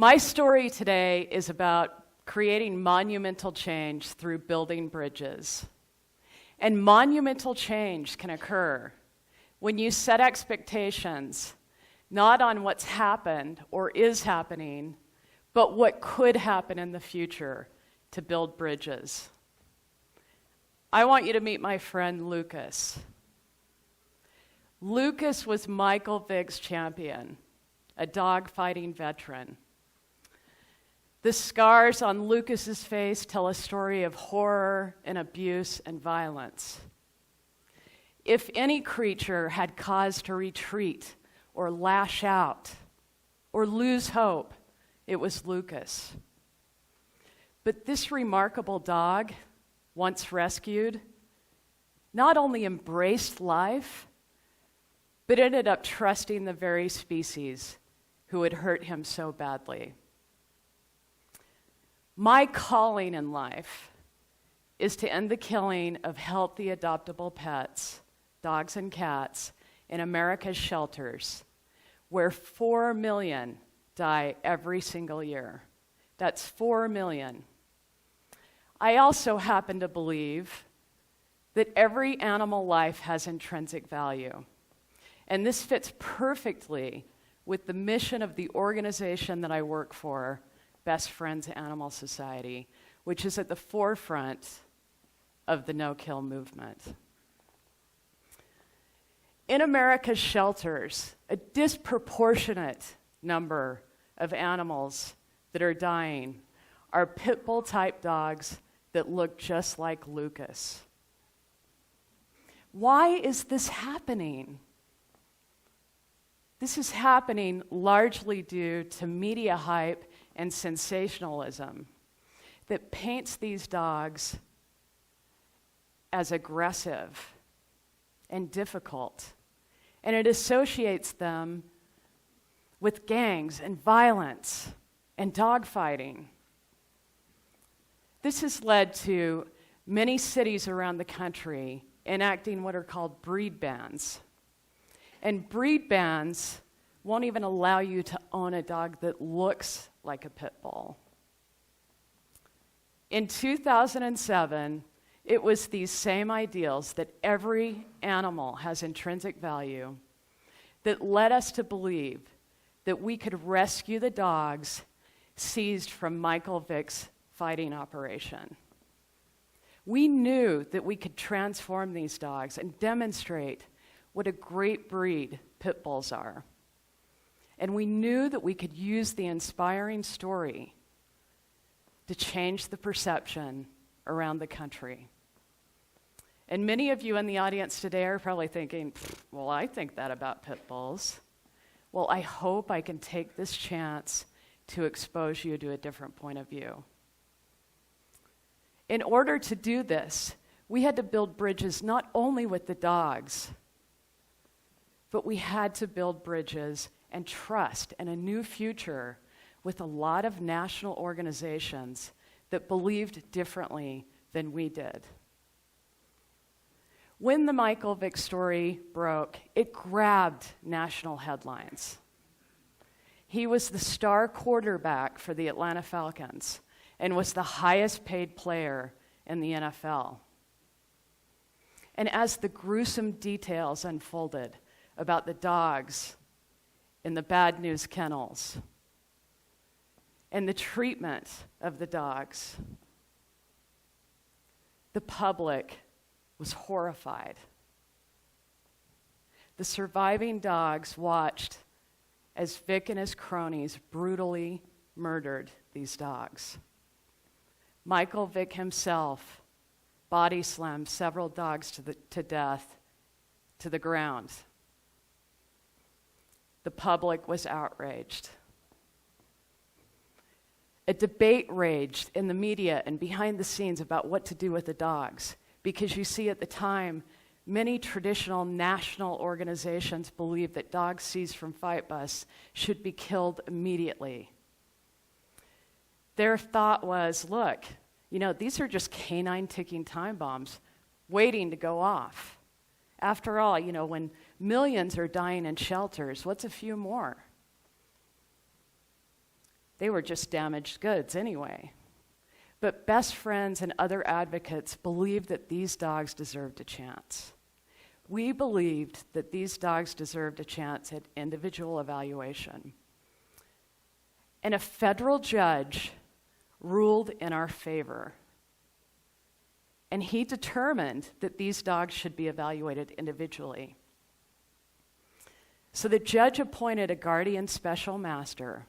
My story today is about creating monumental change through building bridges. And monumental change can occur when you set expectations not on what's happened or is happening, but what could happen in the future to build bridges. I want you to meet my friend Lucas. Lucas was Michael Vick's champion, a dog-fighting veteran. The scars on Lucas's face tell a story of horror and abuse and violence. If any creature had cause to retreat or lash out or lose hope, it was Lucas. But this remarkable dog, once rescued, not only embraced life, but ended up trusting the very species who had hurt him so badly. My calling in life is to end the killing of healthy adoptable pets, dogs and cats, in America's shelters, where 4 million die every single year. That's 4 million. I also happen to believe that every animal life has intrinsic value. And this fits perfectly with the mission of the organization that I work for, Best Friends Animal Society, which is at the forefront of the no-kill movement. In America's shelters, a disproportionate number of animals that are dying are pit bull type dogs that look just like Lucas. Why is this happening? This is happening largely due to media hype and sensationalism that paints these dogs as aggressive and difficult, and it associates them with gangs and violence and dogfighting. This has led to many cities around the country enacting what are called breed bans. And breed bans won't even allow you to own a dog that looks like a pit bull. In 2007, it was these same ideals that every animal has intrinsic value that led us to believe that we could rescue the dogs seized from Michael Vick's fighting operation. We knew that we could transform these dogs and demonstrate what a great breed pit bulls are. And we knew that we could use the inspiring story to change the perception around the country. And many of you in the audience today are probably thinking, well, I think that about pit bulls. Well, I hope I can take this chance to expose you to a different point of view. In order to do this, we had to build bridges not only with the dogs, but we had to build bridges and trust and a new future with a lot of national organizations that believed differently than we did. When the Michael Vick story broke, it grabbed national headlines. He was the star quarterback for the Atlanta Falcons and was the highest paid player in the NFL. And as the gruesome details unfolded about the dogs in the bad news kennels and the treatment of the dogs, the public was horrified. The surviving dogs watched as Vick and his cronies brutally murdered these dogs. Michael Vick himself body slammed several dogs to death to the ground. The public was outraged. A debate raged in the media and behind the scenes about what to do with the dogs, because you see at the time, many traditional national organizations believed that dogs seized from fight busts should be killed immediately. Their thought was, look, these are just canine ticking time bombs waiting to go off. After all, when millions are dying in shelters, what's a few more? they were just damaged goods anyway. But best friends and other advocates believed that these dogs deserved a chance. We believed that these dogs deserved a chance at individual evaluation. And a federal judge ruled in our favor. And he determined that these dogs should be evaluated individually. So the judge appointed a guardian special master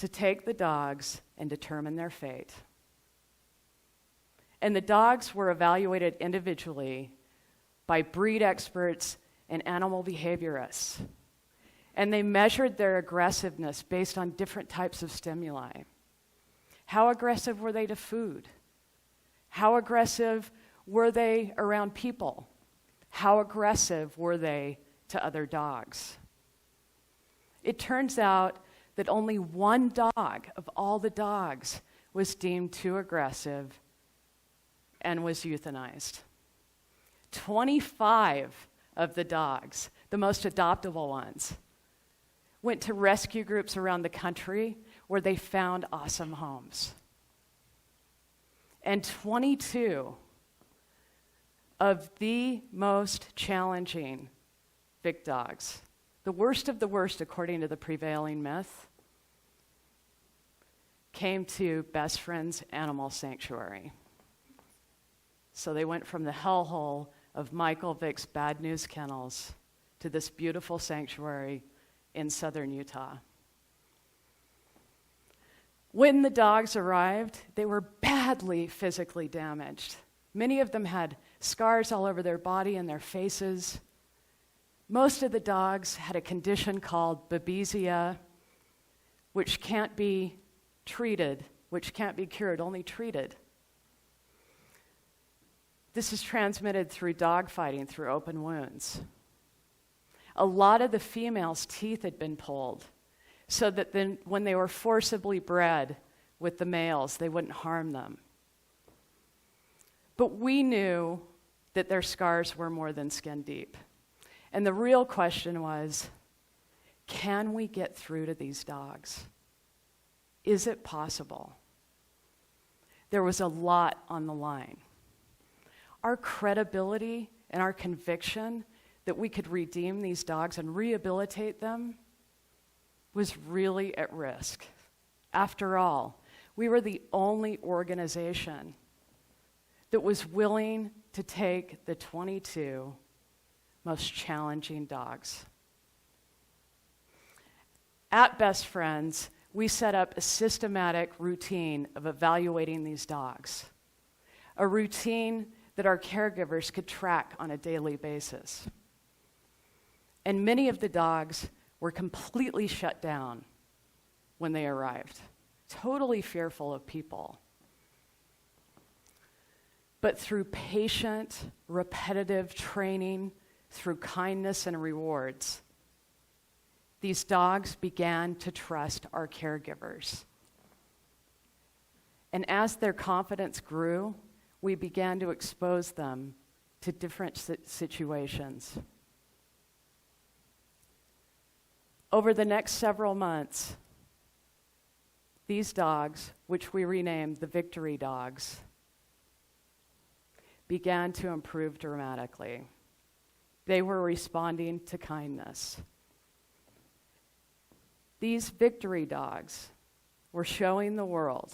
to take the dogs and determine their fate. And the dogs were evaluated individually by breed experts and animal behaviorists. And they measured their aggressiveness based on different types of stimuli. How aggressive were they to food? How aggressive were they around people? How aggressive were they to other dogs? It turns out that only one dog of all the dogs was deemed too aggressive and was euthanized. 25 of the dogs, the most adoptable ones, went to rescue groups around the country where they found awesome homes. And 22 of the most challenging Vic dogs, the worst of the worst according to the prevailing myth, came to Best Friends Animal Sanctuary. So they went from the hellhole of Michael Vick's Bad News Kennels to this beautiful sanctuary in southern Utah. When the dogs arrived, they were badly physically damaged. Many of them had scars all over their body and their faces. Most of the dogs had a condition called babesia, which can't be treated, which can't be cured, only treated. This is transmitted through dogfighting, through open wounds. A lot of the females' teeth had been pulled so that then when they were forcibly bred with the males, they wouldn't harm them. But we knew that their scars were more than skin deep. And the real question was, can we get through to these dogs? Is it possible? There was a lot on the line. Our credibility and our conviction that we could redeem these dogs and rehabilitate them was really at risk. After all, we were the only organization that was willing to take the 22 most challenging dogs. At Best Friends, we set up a systematic routine of evaluating these dogs, a routine that our caregivers could track on a daily basis. And many of the dogs were completely shut down when they arrived, totally fearful of people. But through patient, repetitive training, through kindness and rewards, these dogs began to trust our caregivers. And as their confidence grew, we began to expose them to different situations. Over the next several months, these dogs, which we renamed the Vicktory dogs, began to improve dramatically. They were responding to kindness. These Vicktory dogs were showing the world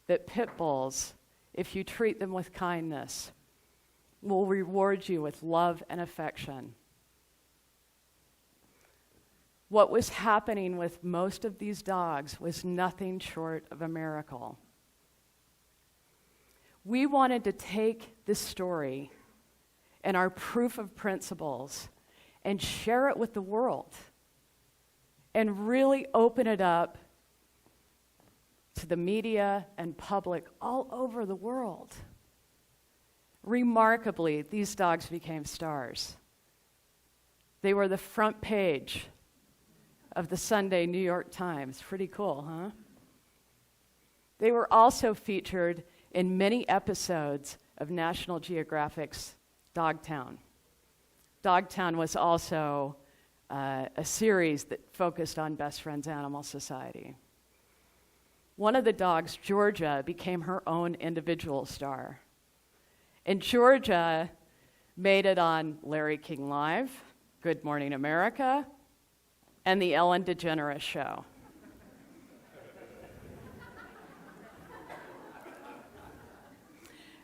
that pit bulls, if you treat them with kindness, will reward you with love and affection. What was happening with most of these dogs was nothing short of a miracle. We wanted to take this story and our proof of principles and share it with the world and really open it up to the media and public all over the world. Remarkably, these dogs became stars. They were the front page of the Sunday New York Times. Pretty cool, huh? They were also featured in many episodes of National Geographic's Dogtown. Dogtown was also a series that focused on Best Friends Animal Society. One of the dogs, Georgia, became her own individual star. And Georgia made it on Larry King Live, Good Morning America, and the Ellen DeGeneres Show.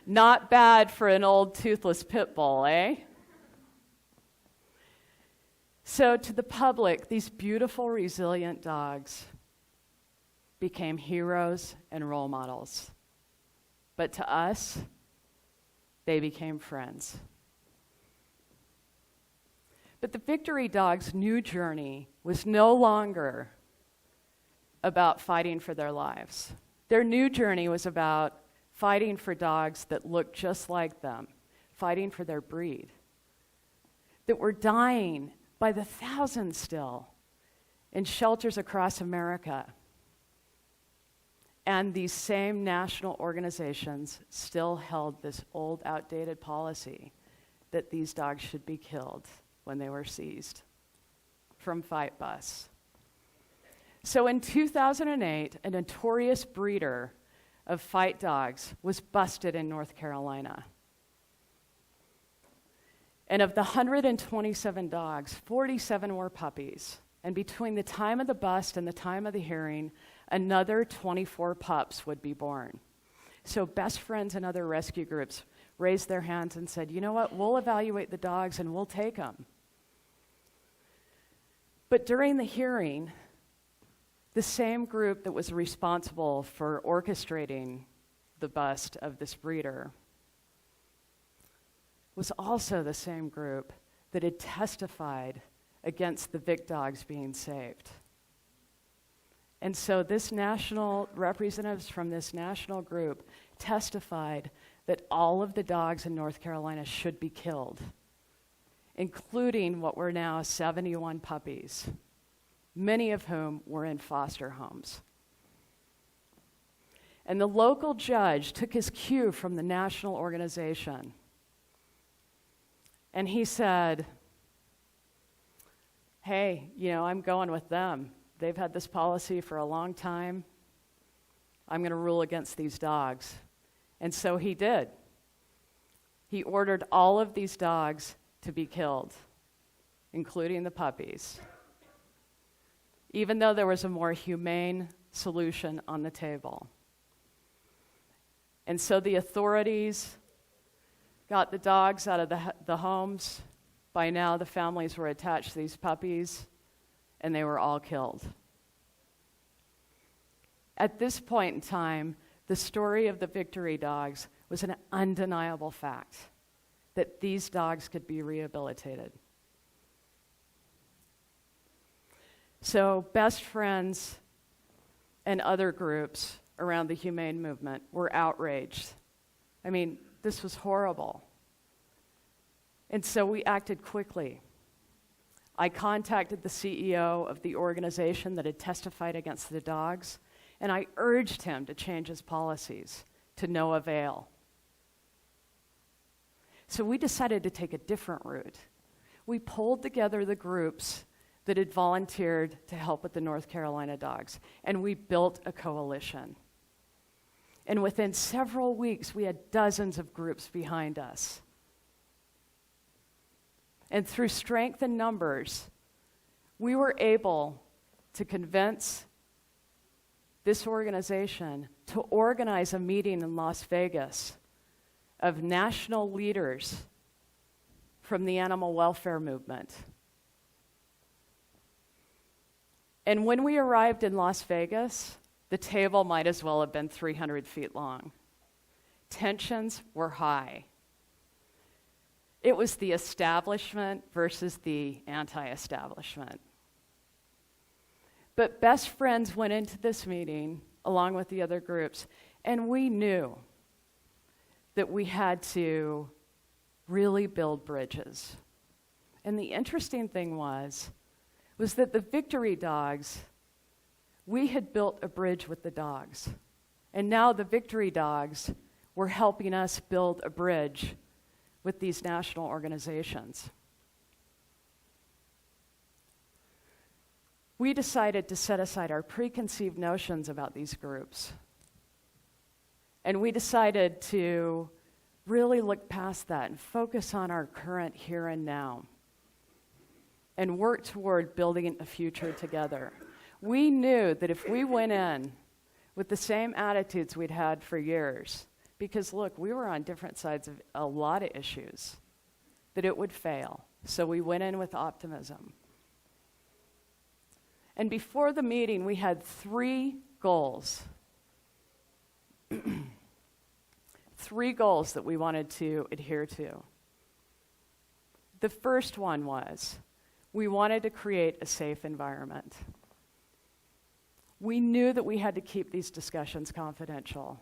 Not bad for an old toothless pit bull, eh? So to the public, these beautiful, resilient dogs became heroes and role models. But to us, they became friends. But the Vicktory dogs' new journey was no longer about fighting for their lives. Their new journey was about fighting for dogs that looked just like them, fighting for their breed, that were dying by the thousands still in shelters across America. And these same national organizations still held this old, outdated policy that these dogs should be killed when they were seized from Fight Bus. So in 2008, a notorious breeder of fight dogs was busted in North Carolina. And of the 127 dogs, 47 were puppies. And between the time of the bust and the time of the hearing, another 24 pups would be born. So Best Friends and other rescue groups raised their hands and said, you know what, we'll evaluate the dogs and we'll take them. But during the hearing, the same group that was responsible for orchestrating the bust of this breeder was also the same group that had testified against the Vick dogs being saved. And so representatives from this national group testified that all of the dogs in North Carolina should be killed, including what were now 71 puppies, many of whom were in foster homes. And the local judge took his cue from the national organization. And he said, hey, I'm going with them. They've had this policy for a long time. I'm going to rule against these dogs. And so he did. He ordered all of these dogs to be killed, including the puppies, even though there was a more humane solution on the table. And so the authorities got the dogs out of the homes. By now, the families were attached to these puppies, and they were all killed. At this point in time, the story of the Vicktory dogs was an undeniable fact that these dogs could be rehabilitated. So Best Friends and other groups around the humane movement were outraged. I mean, this was horrible. And so we acted quickly. I contacted the CEO of the organization that had testified against the dogs, and I urged him to change his policies to no avail. So we decided to take a different route. We pulled together the groups that had volunteered to help with the North Carolina dogs, and we built a coalition. And within several weeks, we had dozens of groups behind us. And through strength in numbers, we were able to convince this organization to organize a meeting in Las Vegas of national leaders from the animal welfare movement. And when we arrived in Las Vegas, the table might as well have been 300 feet long. Tensions were high. It was the establishment versus the anti-establishment. But Best Friends went into this meeting along with the other groups, and we knew that we had to really build bridges. And the interesting thing was that the Vicktory dogs, we had built a bridge with the dogs. And now the Vicktory dogs were helping us build a bridge with these national organizations. we decided to set aside our preconceived notions about these groups. And we decided to really look past that and focus on our current here and now and work toward building a future together. We knew that if we went in with the same attitudes we'd had for years, because look, we were on different sides of a lot of issues, that it would fail. So we went in with optimism. And before the meeting, we had 3 goals. 3 goals that we wanted to adhere to. The first one was, we wanted to create a safe environment. We knew that we had to keep these discussions confidential.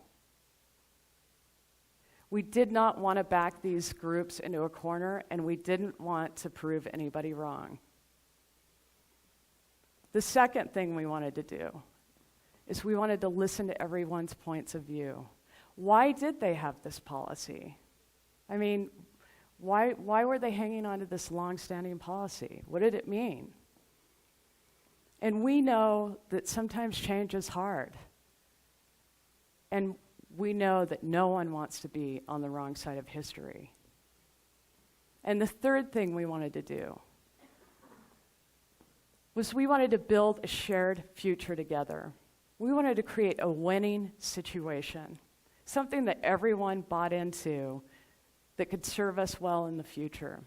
We did not want to back these groups into a corner, and we didn't want to prove anybody wrong. The second thing we wanted to do is we wanted to listen to everyone's points of view. Why did they have this policy? I mean, why were they hanging on to this long-standing policy? What did it mean? And we know that sometimes change is hard. And we know that no one wants to be on the wrong side of history. And the third thing we wanted to do was we wanted to build a shared future together. We wanted to create a winning situation, something that everyone bought into that could serve us well in the future.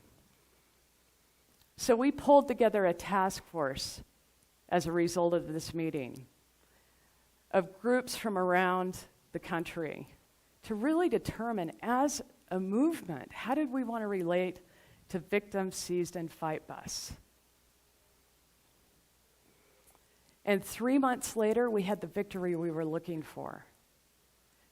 So we pulled together a task force as a result of this meeting of groups from around the country to really determine, as a movement, how did we want to relate to victims seized in fight busts. And 3 months later, we had the victory we were looking for.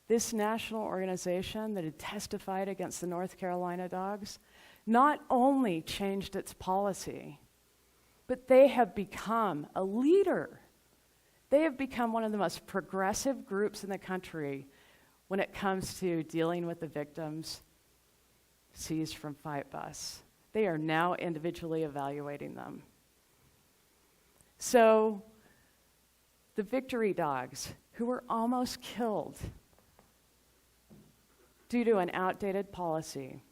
This national organization that had testified against the North Carolina dogs not only changed its policy, but they have become a leader. They have become one of the most progressive groups in the country when it comes to dealing with the victims seized from fight busts. They are now individually evaluating them. So the Vicktory dogs, who were almost killed due to an outdated policy,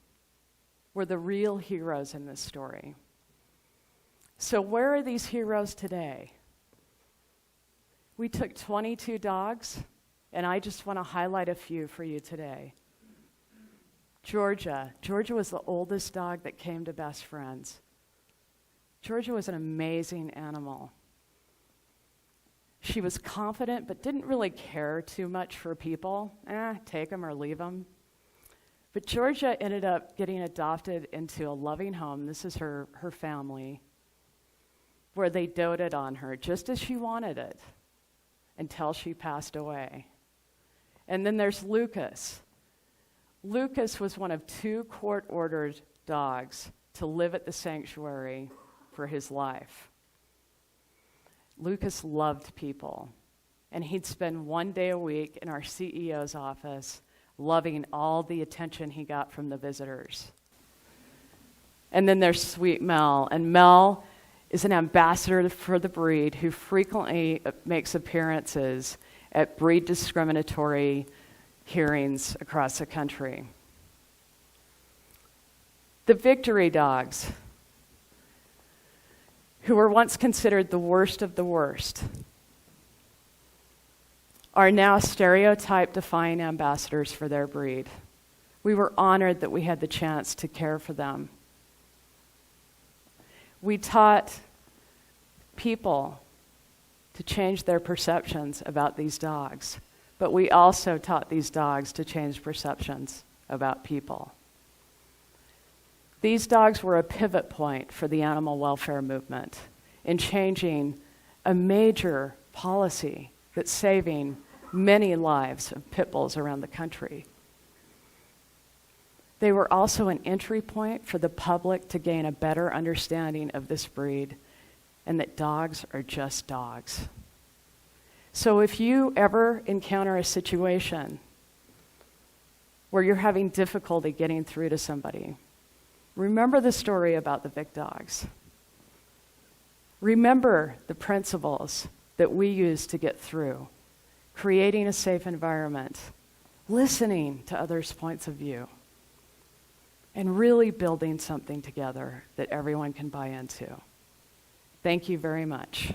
were the real heroes in this story. So where are these heroes today? We took 22 dogs, and I just want to highlight a few for you today. Georgia was the oldest dog that came to Best Friends. Georgia was an amazing animal. She was confident, but didn't really care too much for people. Take them or leave them. But Georgia ended up getting adopted into a loving home. This is her family, where they doted on her just as she wanted it until she passed away. And then there's Lucas. Lucas was one of 2 court-ordered dogs to live at the sanctuary for his life. Lucas loved people, and he'd spend 1 day a week in our CEO's office loving all the attention he got from the visitors. And then there's sweet Mel, and Mel is an ambassador for the breed who frequently makes appearances at breed discriminatory hearings across the country. The Vicktory dogs, who were once considered the worst of the worst, are now stereotype-defying ambassadors for their breed. We were honored that we had the chance to care for them. We taught people to change their perceptions about these dogs, but we also taught these dogs to change perceptions about people. These dogs were a pivot point for the animal welfare movement in changing a major policy that's saving many lives of pit bulls around the country. They were also an entry point for the public to gain a better understanding of this breed and that dogs are just dogs. So if you ever encounter a situation where you're having difficulty getting through to somebody, remember the story about the Vic dogs. Remember the principles that we use to get through: creating a safe environment, listening to others' points of view, and really building something together that everyone can buy into. Thank you very much.